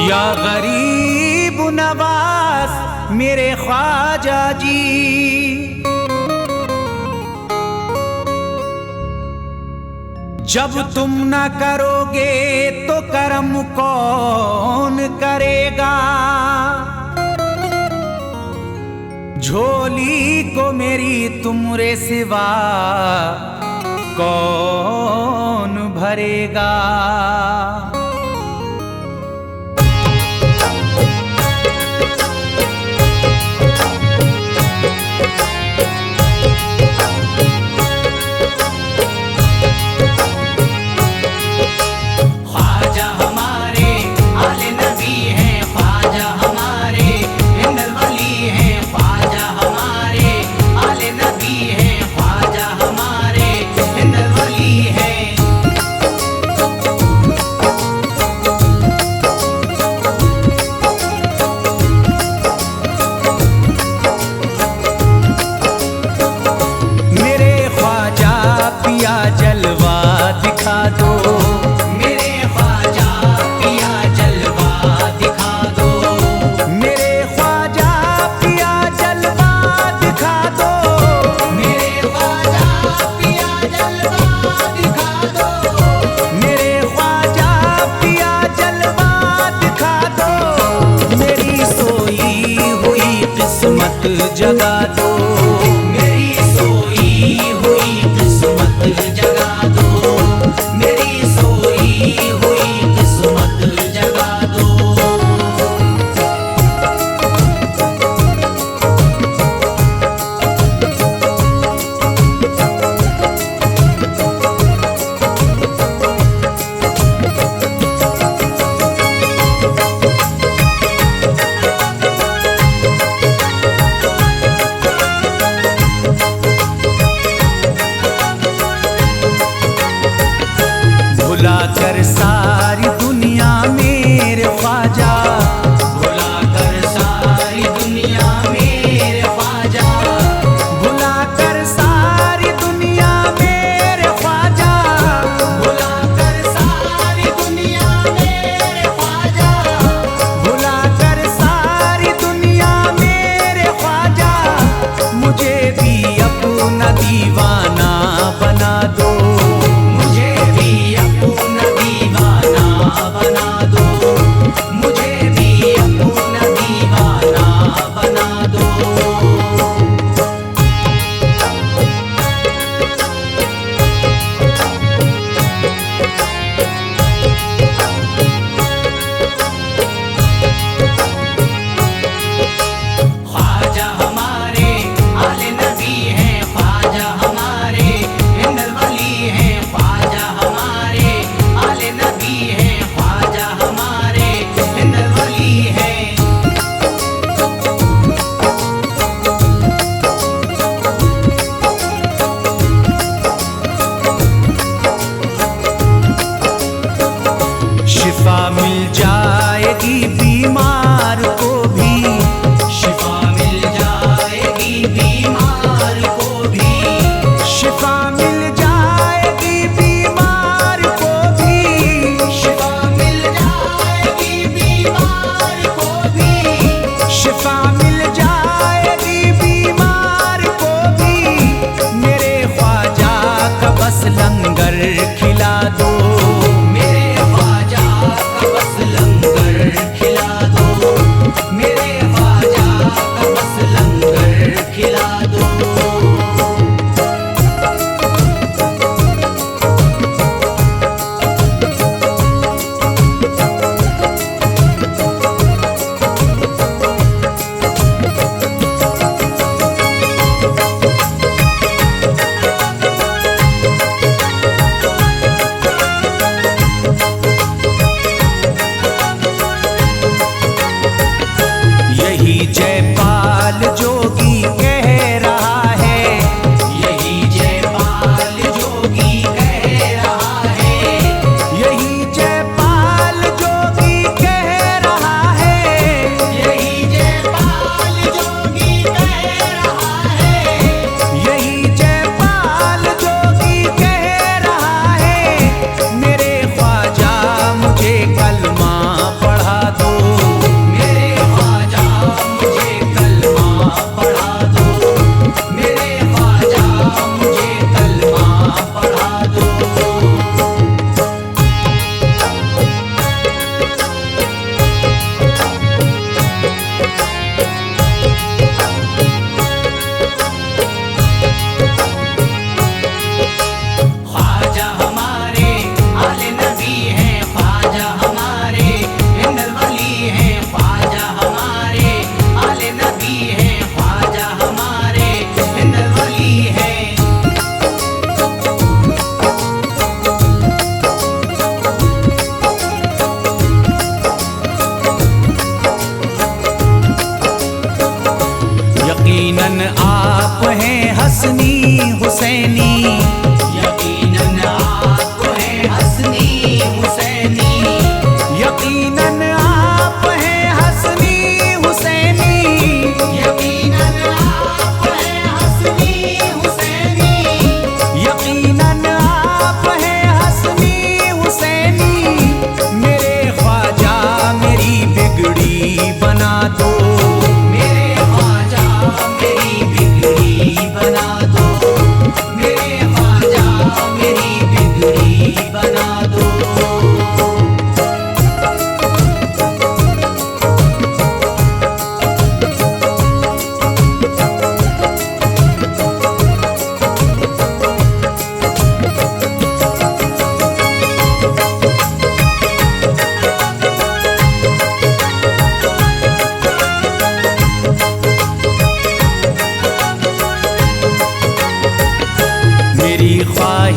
या गरीब नवाज मेरे ख्वाजा जी, जब तुम न करोगे तो करम कौन करेगा। झोली को मेरी तुमरे सिवा कौन भरेगा। जगा दो मेरी सोई हुई किस्मत, जगा दो मेरी सोई हुई किस्मत, जगा दो। भुला कर सारी दुनिया मेरे ख्वाजा, भुला कर सारी दुनिया मेरे ख्वाजा, भुला कर सारी दुनिया मेरे ख्वाजा, भुला कर सारी दुनिया मेरे ख्वाजा, भुला कर सारी दुनिया मेरे ख्वाजा, मुझे भी अपना दीवाना बना दो, मुझे भी बना दो, मुझे भी अपना दीवाना बना दो। ख्वाजा हमारे आले नबी हैं, ख्वाजा हमारे हिंदल वली हैं, ख्वाजा हमारे आले नबी हैं, ख्वाजा हमारे हिंदल वली हैं। शिफा मिल जाएगी बीमार को भी, शिफा मिल जाएगी बीमार को भी, शिफा मिल जाएगी बीमार को भी, शिफा मिल जाएगी बीमार को भी, शिफा मिल जाएगी बीमार को भी। मेरे ख्वाजा का बस लंगर खिला दो, मेरे ख्वाजा का बस लंगर खिला दो, मेरे ख्वाजा का बस लंगर खिला दो।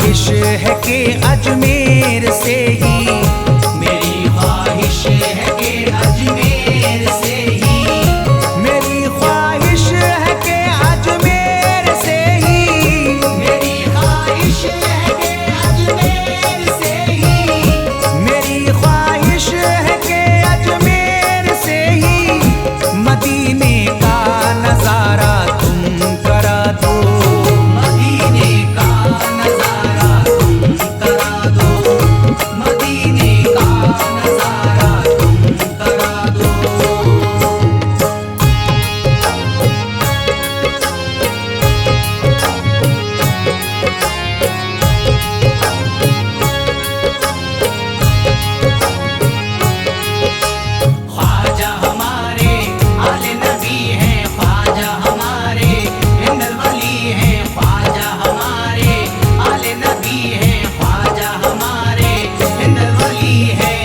ख्वाहिश है कि अजमेर से ही, मेरी ख्वाहिश है कि अजमेर से ही, मेरी ख्वाहिश है कि अजमेर से ही, मेरी ख्वाहिश है कि अजमेर से ही, मेरी ख्वाहिश है कि अजमेर से ही मदीने का नजारा तुम करा दो, मदीने का नजारा तुम करा दो, मदीने का नजारा तुम करा दो। ख्वाजा हमारे आले नबी हैं, ख्वाजा हमारे हिंदल वली हैं, ख्वाजा हमारे आले नबी हैं, ख्वाजा हमारे हिंदल वली हैं।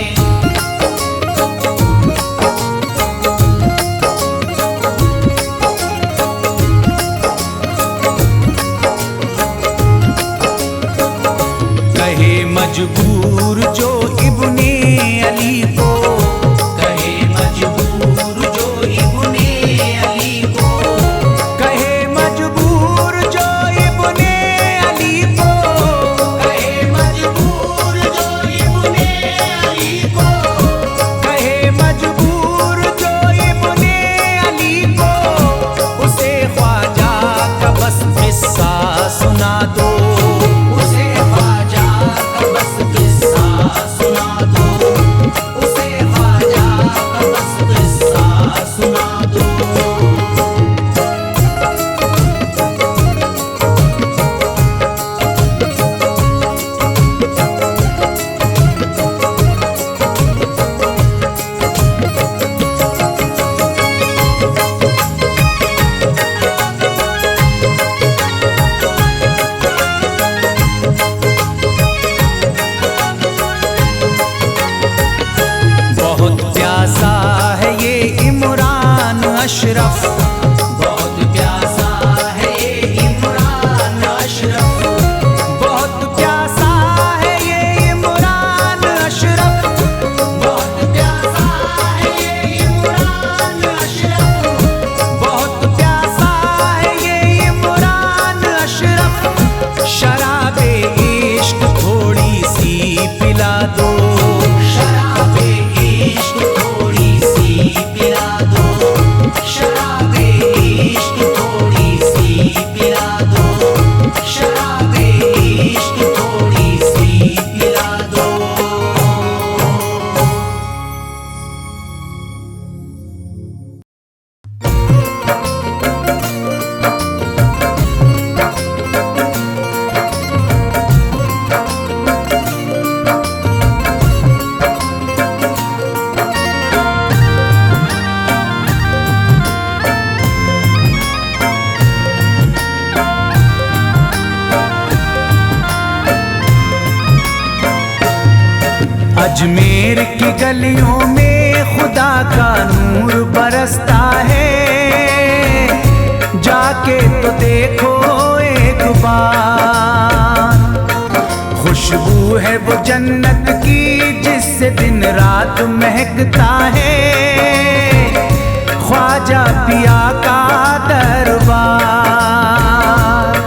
कहे मजबूर जो इब्ने अली को, कहे मजबूर जो इब्ने अली को, कहे मजबूर जो इब्ने अली को, कहे मजबूर जो इब्ने अली को, कहे मजबूर जो इब्ने अली को, उसे ख्वाजा का बस किस्सा सुना दो, उसे ख्वाजा का बस किस्सा सुना दो, उसे ख्वाजा का बस किस्सा सुना दो। बहुत प्यासा है ये इमरान अशरफ, बहुत प्यासा है ये इमरान अशरफ, बहुत प्यासा है ये इमरान अशरफ, बहुत प्यासा है ये इमरान अशरफ, बहुत प्यासा है ये इमरान अशरफ, शराबे इश्क थोड़ी सी पिला दो, शराबे इश्क थोड़ी सी पिला दो, शराबे इश्क थोड़ी सी पिला दो, शराबे इश्क थोड़ी सी पिला दो। अजमेर की गलियों में खुदा का नूर बरसता है, जाके तो देखो एक बार, खुशबू है वो जन्नत की जिससे दिन रात महकता है, ख्वाजा पिया का दरबार,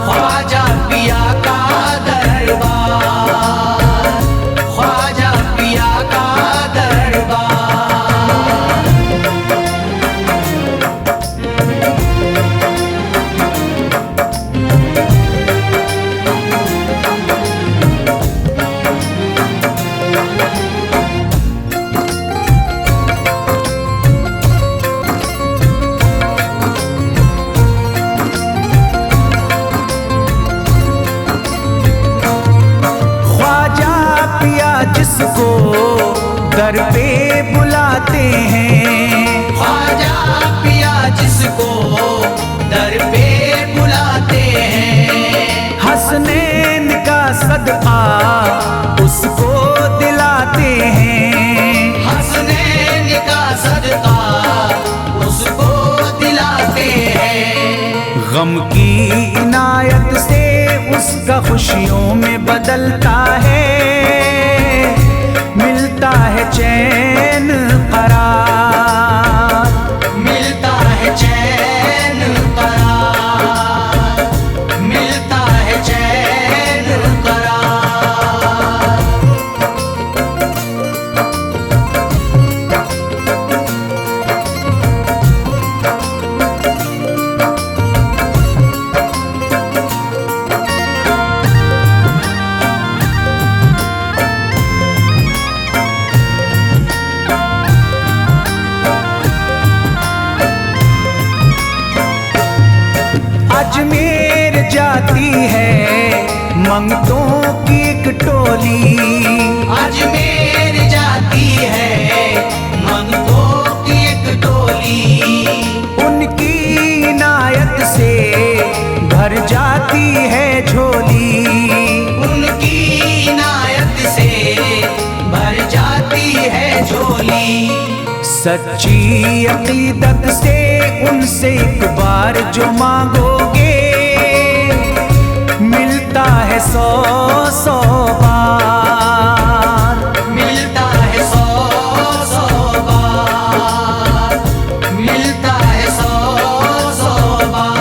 ख्वाजा पिया का दरबार, ख्वाजा पिया का दरबार। जिसको दर पे बुलाते हैं, ख्वाजा पिया जिसको दर पे बुलाते हैं, हसनैन का सदका उसको दिलाते हैं, हसनैन का सदका उसको दिलाते हैं। गम की इनायत से उसका खुशियों में बदल बदलता है, मिलता है चैन करार, मिलता है चैन करार, मिलता है चैन करार। अजमेर जाती है मंगतों की एक टोली, अजमेर जाती है मंगतों की एक टोली, उनकी इनायत से भर जाती है झोली, उनकी इनायत से भर जाती है झोली। सच्ची अकीदत से उनसे एक बार जो मांगोगे, मिलता है 100 बार, मिलता है 100 बार, मिलता है 100 बार।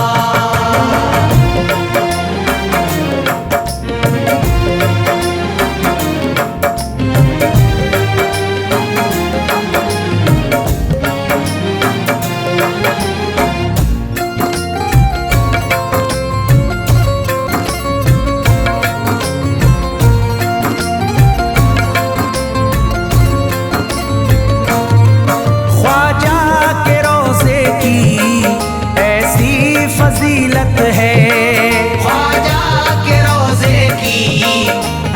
फजीलत है, ख्वाजा के रोज़े की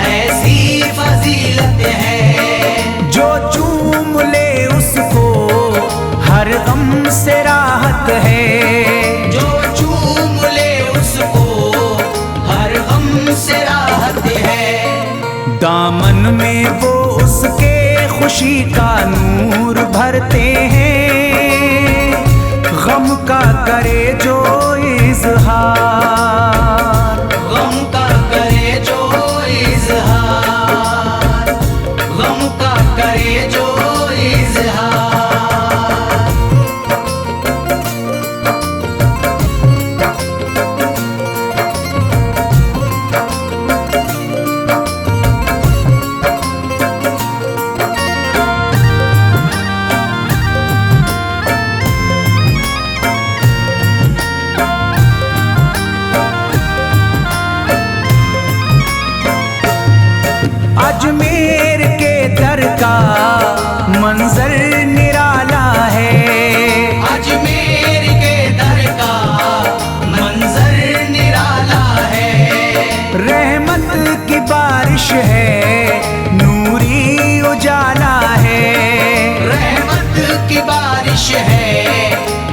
ऐसी फजीलत है, जो चूम ले उसको हर गम से राहत है, जो चूम ले उसको हर गम से राहत है। दामन में वो उसके खुशी का नूर भरते हैं, गम का करे जो इजहार, गम का करे जो इजहार, गम का करे जो इजहार। अजमेर के दर का मंजर निराला है, अजमेर के दर का मंजर निराला है, रहमत की बारिश है, नूरी उजाला है, रहमत की बारिश है,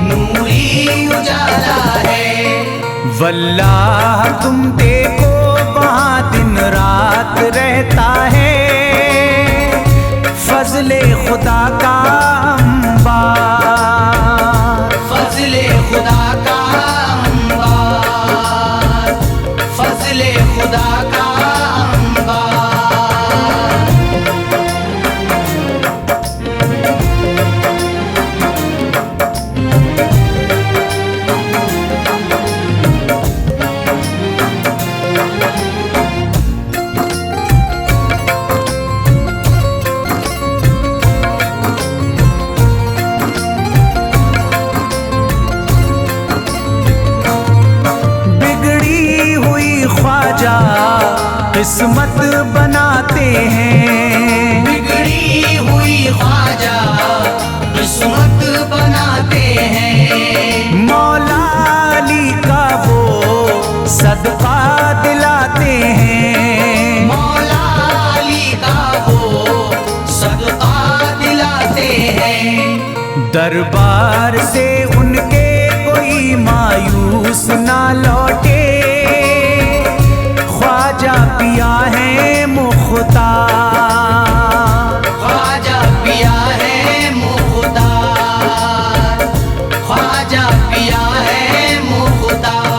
नूरी उजाला है। वल्लाह तुम देखो वहाँ दिन रात रहता है, फजले खुदा का अंबार, फजले खुदा का अंबार, फजले खुदा का अंबार। किस्मत बनाते हैं, बिगड़ी हुई ख्वाजा किस्मत बनाते हैं, मौला अली का वो सदका दिलाते हैं, मौला अली का वो सदका दिलाते हैं। दरबार से उनके कोई मायूस ना लौटे, ख्वाजा पिया है मुख्तार, ख्वाजा पिया है मुख्तार, ख्वाजा पिया है मुख्तार।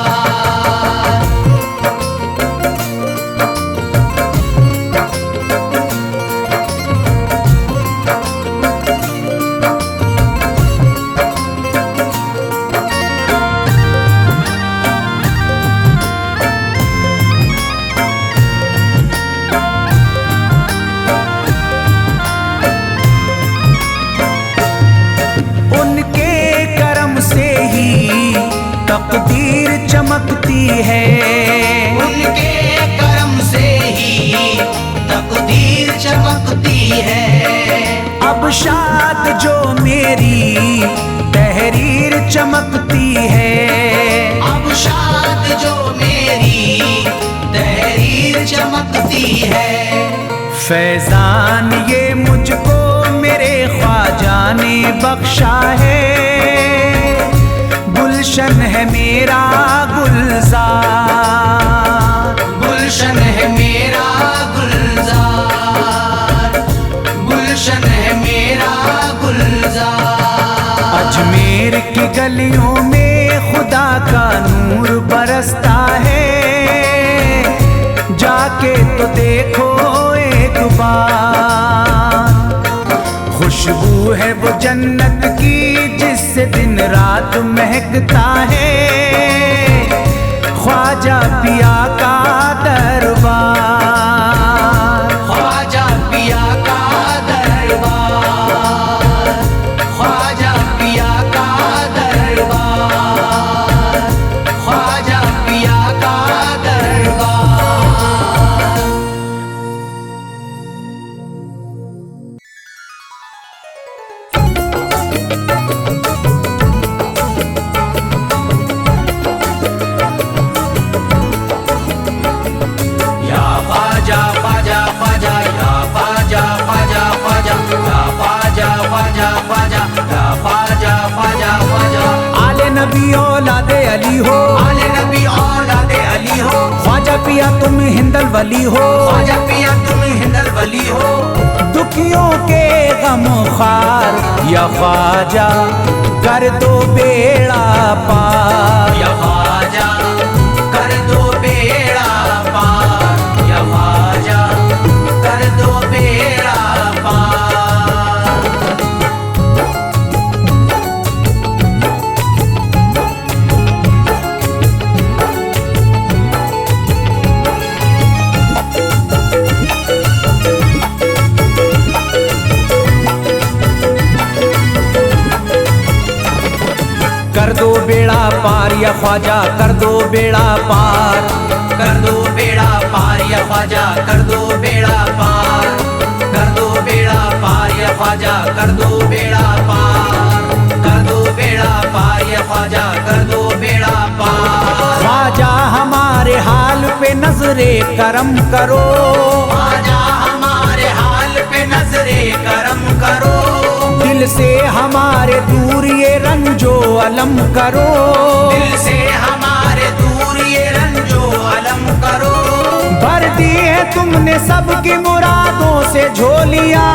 है। उनके करम से ही तकदीर चमकती है। अब शाद जो मेरी तहरीर चमकती है। अब शाद जो मेरी तहरीर चमकती है। फैजान ये मुझको मेरे ख्वाजा ने बख्शा है। गुलशन है मेरा गुलजार, गुलशन है मेरा गुलजार, गुलशन है मेरा गुलजार। अजमेर की गलियों में खुदा का नूर बरसता है। जाके तो देखो एक बार, खुशबू है वो जन्नत की जिससे दिन रात महकता है। ख्वाजा पिया का दरबार, ख्वाजा पिया का दरबार, ख्वाजा पिया का दरबार, ख्वाजा पिया का दरबार। या ख्वाजा ख्वाजा ख्वाजा, या ख्वाजा ख्वाजा ख्वाजा, या ख्वाजा ख्वाजा ख्वाजा, या ख्वाजा ख्वाजा ख्वाजा। आले नबी औलादे अली हो, आले नबी औलादे अली हो। ख्वाजा पिया तुम हिंदल वली हो। ख्वाजा पिया तुम हिंदल वली हो। दुखियों के गम खार या ख्वाजा कर दो बेड़ा पार। या ख्वाजा कर दो बेड़ा पार, या ख्वाजा कर दो बेड़ा पार। कर दो बेड़ा पार या ख्वाजा कर दो बेड़ा पार। कर दो बेड़ा पार या ख्वाजा कर दो बेड़ा पार, कर दो बेड़ा पार या ख्वाजा कर दो बेड़ा पार, कर दो बेड़ा पार या ख्वाजा कर दो बेड़ा पार। ख्वाजा हमारे हाल पे नजरे करम करो। ख्वाजा हमारे हाल पे नजरे करम करो। दिल से हमारे दूर ये रंजो अलम करो। दिल से हमारे दूर ये रंजो अलम करो। भर दी है तुमने सबकी मुरादों से झोलियां।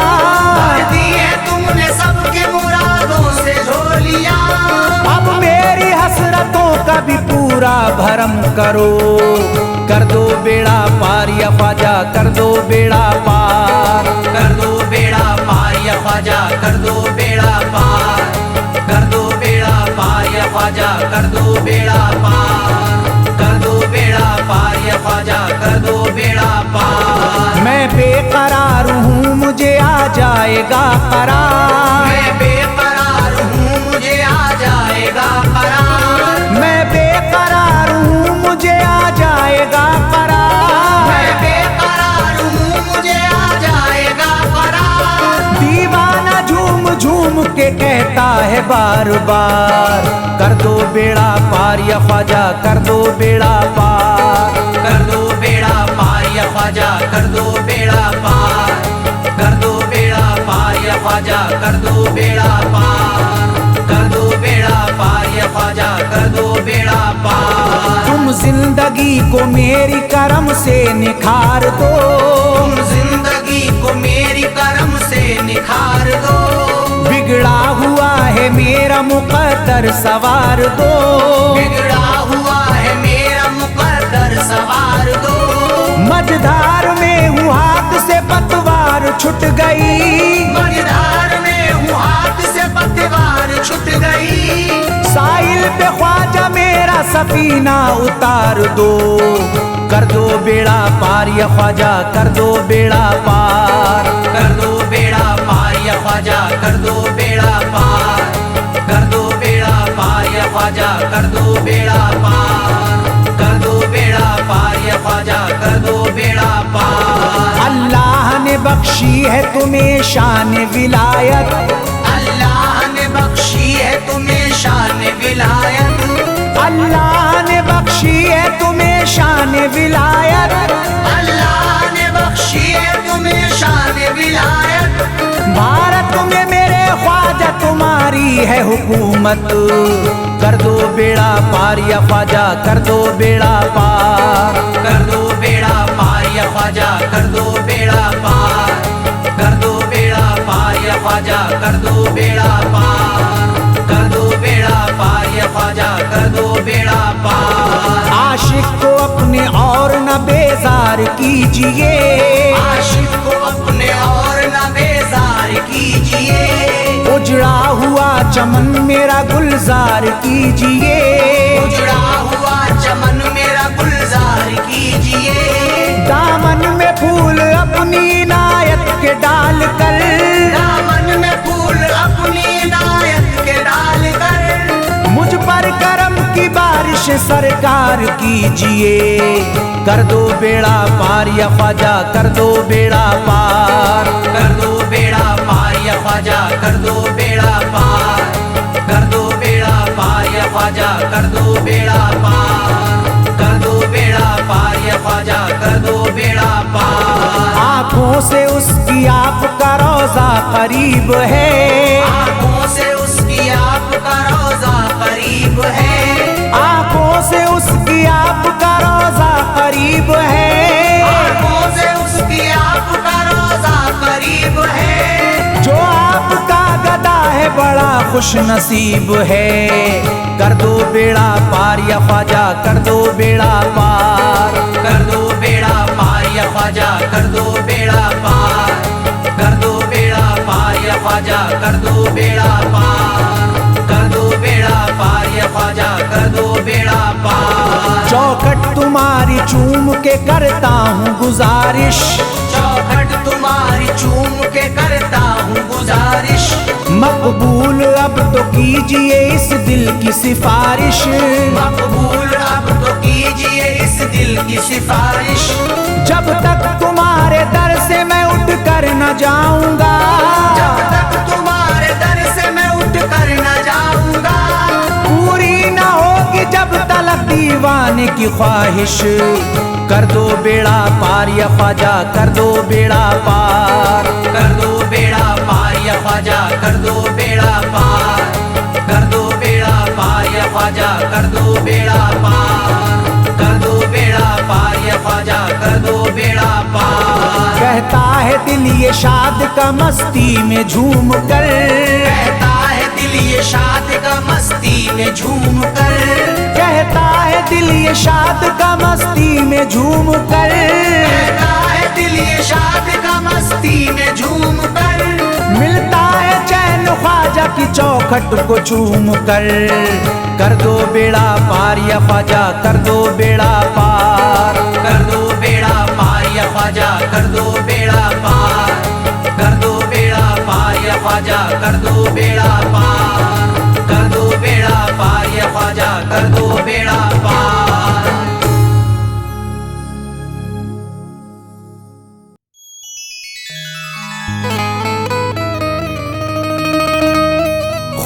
भर दी है तुमने सबके मुरादों से झोलियां। अब मेरी हसरतों का भी पूरा भरम करो। कर दो बेड़ा पार या ख्वाजा कर दो बेड़ा पार। कर दो बेड़ा पार या ख्वाजा कर दो बेड़ा पार, कर दो बेड़ा पार या ख्वाजा कर दो बेड़ा पार, कर दो बेड़ा पार या ख्वाजा कर दो बेड़ा पार। मैं बेकरार हूँ मुझे आ जाएगा करार। मैं बेकरार हूँ मुझे आ जाएगा करार। मैं बेकरार हूँ मुझे आ जाएगा करार। मैं बेकरार हूँ मुझे आ जाएगा करार। दीवाना झूम झूम के कहता है बार बार। कर दो बेड़ा पार या ख्वाजा कर दो बेड़ा पार। कर दो बेड़ा पार या ख्वाजा कर दो बेड़ा पार, कर दो बेड़ा पार या ख्वाजा कर दो बेड़ा पार, कर दो बेड़ा पार या ख्वाजा कर दो बेड़ा पार। तुम जिंदगी को मेरी करम से निखार दो। तुम जिंदगी को मेरी करम से निखार दो। बिगड़ा हुआ है मेरा मुकद्दर सवार दो। बिगड़ा हुआ है मेरा मुकद्दर सवार दो। मझधार में हूँ हाथ से पतवार छूट गई। मझधार में हूँ हाथ से पतवार छूट गई। साहिल पे ख्वाजा मेरा सफीना उतार दो। कर दो बेड़ा पार या ख्वाजा कर दो बेड़ा पार। कर दो बेड़ा पार या ख्वाजा कर दो बेड़ा पार, कर दो बेड़ा पार या ख्वाजा कर दो बेड़ा पार, कर दो पार या ख्वाजा कर दो बेड़ा पार। अल्लाह ने बख्शी है तुम्हें शान विलायत, अल्लाह ने बख्शी है तुम्हें शान विलायत, अल्लाह ने बख्शी है तुम्हें शान विलायत, अल्लाह ने बख्शी है तुम्हें शान विलायत। भारत में मेरे ख्वाजा तुम्हारी है हुकूमत, कर दो बेड़ा पार या ख्वाजा कर दो बेड़ा पार। कर दो बेड़ा पार या ख्वाजा कर दो बेड़ा पार, कर दो बेड़ा पार या ख्वाजा कर दो बेड़ा पार, कर दो बेड़ा पार या ख्वाजा कर दो बेड़ा पार। आशिक को अपने और न बेजार कीजिए, आशिक को अपने और न बेजार कीजिए, उजड़ा हुआ चमन मेरा गुलजार कीजिए, उजड़ा हुआ चमन मेरा गुलजार कीजिए। दामन में फूल अपनी इनायत के डाल कर, दामन में फूल अपनी इनायत के डाल कर, मुझ पर करम की बारिश सरकार कीजिए, कर दो बेड़ा पार या ख्वाजा कर दो बेड़ा पार। कर दो बेड़ा पार या ख्वाजा कर दो बेड़ा पार, कर दो बेड़ा पार या ख्वाजा कर दो बेड़ा पार, कर दो बेड़ा पार या ख्वाजा कर दो बेड़ा पार। आँखों से उसकी आपका रोजा करीब है, आँखों से उसकी आपका रोजा करीब है, आँखों से उसकी आपका रोजा करीब है, आँखों से उसकी आपका रोजा करीब है। जो आपका गदा है बड़ा खुश नसीब है, कर दो बेड़ा पार या ख्वाजा कर दो बेड़ा पार। कर दो बेड़ा पार या ख्वाजा कर दो बेड़ा पार, कर दो बेड़ा पार या ख्वाजा कर दो बेड़ा पार, कर दो बेड़ा पार या ख्वाजा कर दो बेड़ा पार। चौखट तुम्हारी चूम के करता हूँ गुजारिश, चौखट तुम्हारी चूम के करता हूँ गुजारिश, मकबूल अब तो कीजिए इस दिल की सिफारिश, मकबूल अब तो कीजिए इस दिल की सिफारिश। जब तक तुम्हारे दर से मैं उठ कर न जाऊंगा, जब तक तुम्हारे दर से मैं उठ कर न जाऊंगा, पूरी न होगी जब तलक दीवाने की ख्वाहिश, कर दो बेड़ा पार या ख्वाजा कर दो बेड़ा पार। कर दो बेड़ा पार या ख्वाजा कर दो बेड़ा पार, कर दो बेड़ा पार या ख्वाजा कर दो बेड़ा पार, कर दो बेड़ा पार या ख्वाजा कर दो बेड़ा पार। कहता है दिल ये शाद का मस्ती में झूम कर, कहता है दिल ये शाद का मस्ती में झूम कर, कहता है दिल ये शाद का मस्ती में झूम कर, कहता है दिल ये शाद का मस्ती में झूम कर, मिलता है चैन ख्वाजा की चौखट को चूम कर दो बेड़ा पार या ख्वाजा कर दो बेड़ा पार। कर दो बेड़ा पार या ख्वाजा कर दो बेड़ा पार, कर दो बेड़ा पार या ख्वाजा कर दो बेड़ा पार, कर दो बेड़ा पार या ख्वाजा कर दो बेड़ा पार।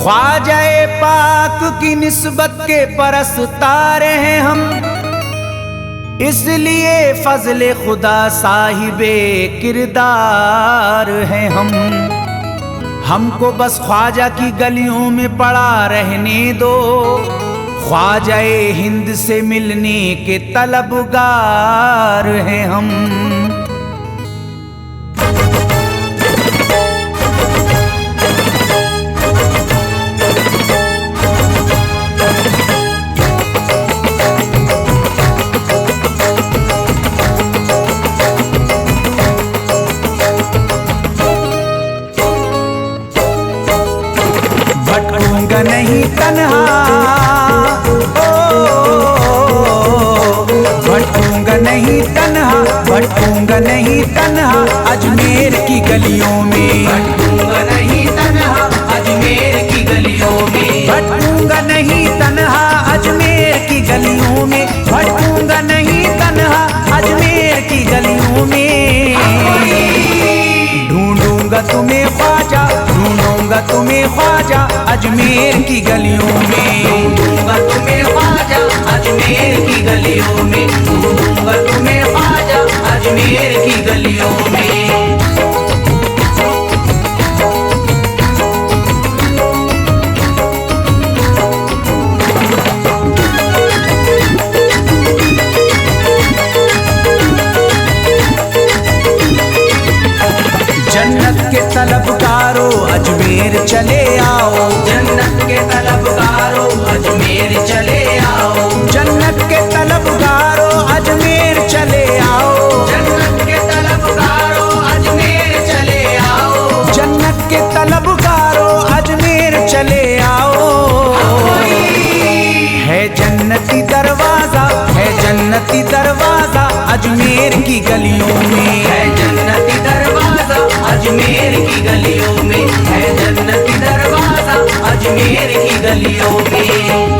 ख्वाजाए पाक की निस्बत के परस्तार हैं हम, इसलिए फजले खुदा साहिबे किरदार हैं हम। हमको बस ख्वाजा की गलियों में पड़ा रहने दो, ख्वाजाए हिंद से मिलने के तलबगार हैं हम। भटकूंगा नहीं तन्हा, भटकूंगा नहीं तन्हा, भटकूंगा नहीं तन्हा अजमेर की गलियों में, भटकूंगा नहीं तन्हा अजमेर की गलियों में, भटकूंगा नहीं तन्हा अजमेर की गलियों में, भटकूंगा नहीं तन्हा दूंगा तुम्हें ख्वाजा अजमेर की गलियों में। दूंगा तुम्हें ख्वाजा अजमेर की गलियों में, दूंगा तुम्हें ख्वाजा अजमेर की गलियों में। जन्नत के तलबगारों अजमेर चले आओ, जन्नत के तलबगारों अजमेर चले आओ, जन्नत के तलबगारों अजमेर चले आओ, जन्नत के तलबगारों अजमेर चले आओ, जन्नत के तलबगारों अजमेर चले आओ। है जन्नती दरवाजा, है जन्नती दरवाजा अजमेर की गलियों में। है जन्नती दरवाजा अजमेर की गलियों में, है जन्नती दरवाजा अजमेर की गलियों में।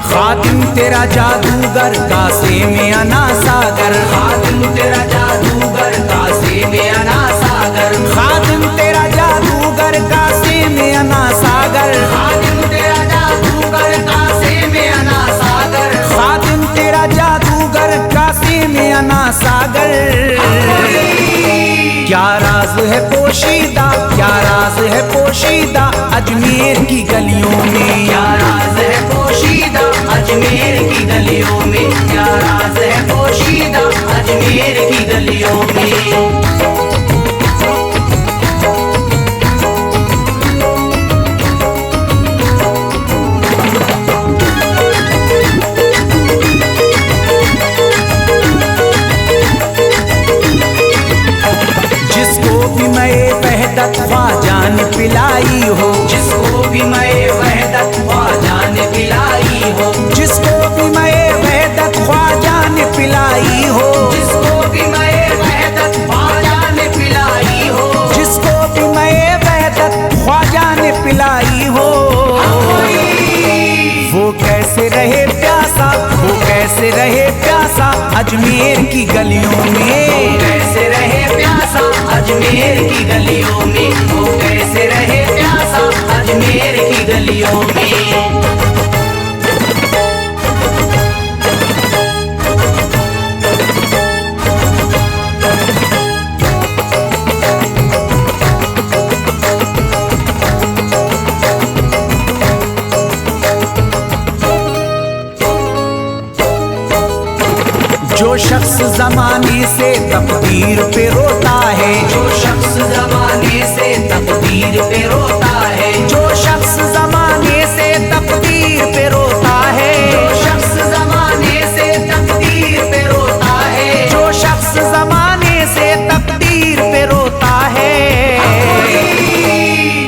खातिम तेरा जादूगर कासे में अना सागर, खातिम तेरा जादूगर कासे में अना सागर, खातिम तेरा जादूगर कासे में अना सागर, खातिम तेरा जादूगर कासे में अना सागर, खातिम तेरा जादूगर कासे में अना सागर। क्या राज है पोशीदा, क्या राज है पोशीदा अजमेर की गलियों में। क्या राज है पोशीदा अजमेर की गलियों में, क्या राज है पोशीदा अजमेर की गलियों में। जिसको भी मैं वहदत ख्वाजा ने पिलाई हो, जिसको भी मैं वहदत ख्वाजा ने पिलाई हो, जिसको भी मैं वहदत ख्वाजा ने पिलाई हो, जिसको भी मैं वहदत ख्वाजा ने पिलाई हो, जिसको भी मैं वहदत ख्वाजा ने पिलाई हो। वो कैसे रहे प्यासा, वो कैसे रहे प्यासा अजमेर की गलियों में। कैसे रहे प्यासा अजमेर की गलियों में, वो कैसे रहे प्यासा अजमेर की गलियों में। जो शख्स जमाने से तकदीर पे रोता है, जो शख्स जमाने से तकदीर पे रोता है, जो शख्स जमाने से तकदीर पे रोता है, जो शख्स जमाने से तकदीर पे रोता है, जो शख्स जमाने से तकदीर पे रोता है।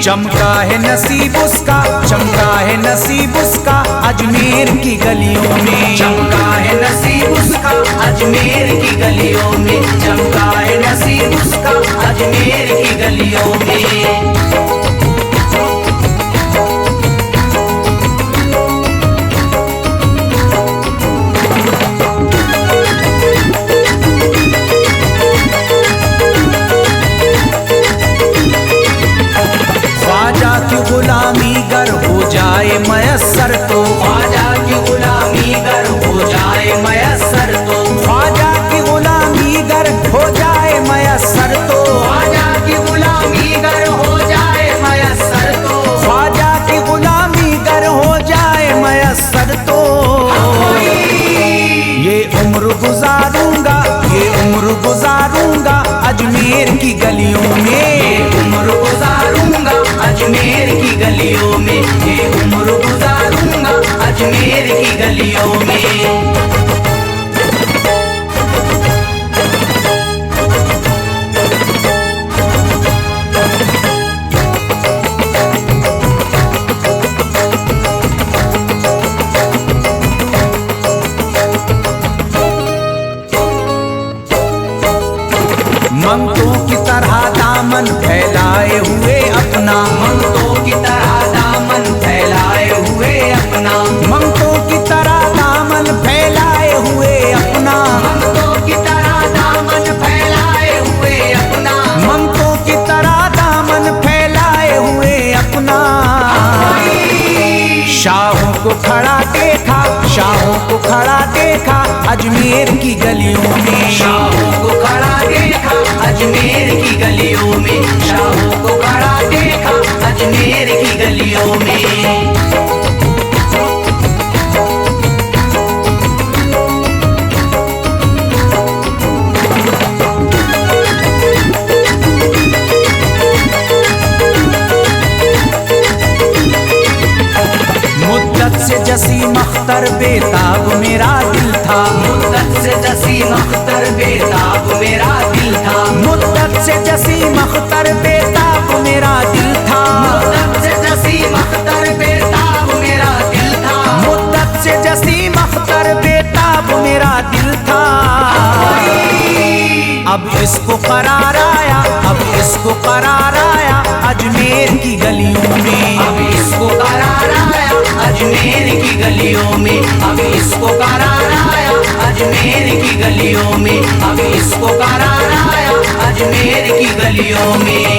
चमका है नसीब उसका, चमका है नसीब उसका अजमेर की गलियों में। चमका है नसीब उसका अजमेर की गलियों में, चमका है नसीब उसका अजमेर की गलियों में। ख्वाजा की गुलामी गर हो जाए मयस्सर तो, ख्वाजा की गुलामी गर हो जाए मयस्सर तो, ख्वाजा की गुलामी गर हो जाए मयस्सर तो, ख्वाजा की गुलामी गर हो जाए मयस्सर तो, ख्वाजा की गुलामी गर हो जाए मयस्सर तो। ये उम्र गुजारूंगा, ये उम्र गुजारूंगा अजमेर की गलियों में। उम्र गुजारूंगा अजमेर की गलियों में, ये उम्र गुजारूंगा अजमेर की गलियों में। मंगतों की फैलाए हुए अपना, ममतों की तरह दामन फैलाए हुए अपना, ममतों की तरह दामन फैलाए हुए अपना, ममतों की तरह दामन फैलाए हुए अपना, ममतों की तरह दामन फैलाए हुए अपना। शाहों को खड़ा देखा, शाहों को खड़ा देखा अजमेर की गलियों में, शाहों को खड़ा देखा अजमेर की गलियों में, शाहों को खड़ा देखा अजमेर की गलियों में। मुद्दत से जसीम अख्तर बेताब मेरा दिल था, मुद्दत से जसीम अख्तर बेताब मेरा दिल था, मुद्दत से जसीम अख्तर बेताब मेरा दिल था, मुद्दत से जसीम अख्तर बेताब मेरा दिल था, मुद्दत से जसीम अख्तर बेताब मेरा दिल था। अब इसको करार आया, अब इसको करार आया अजमेर की गलियों में, अब इसको करार आया अजमेर की गलियों में, अब इसको करार आया अजमेर की गलियों में, अब इसको करार आया अजमेर की गलियों में।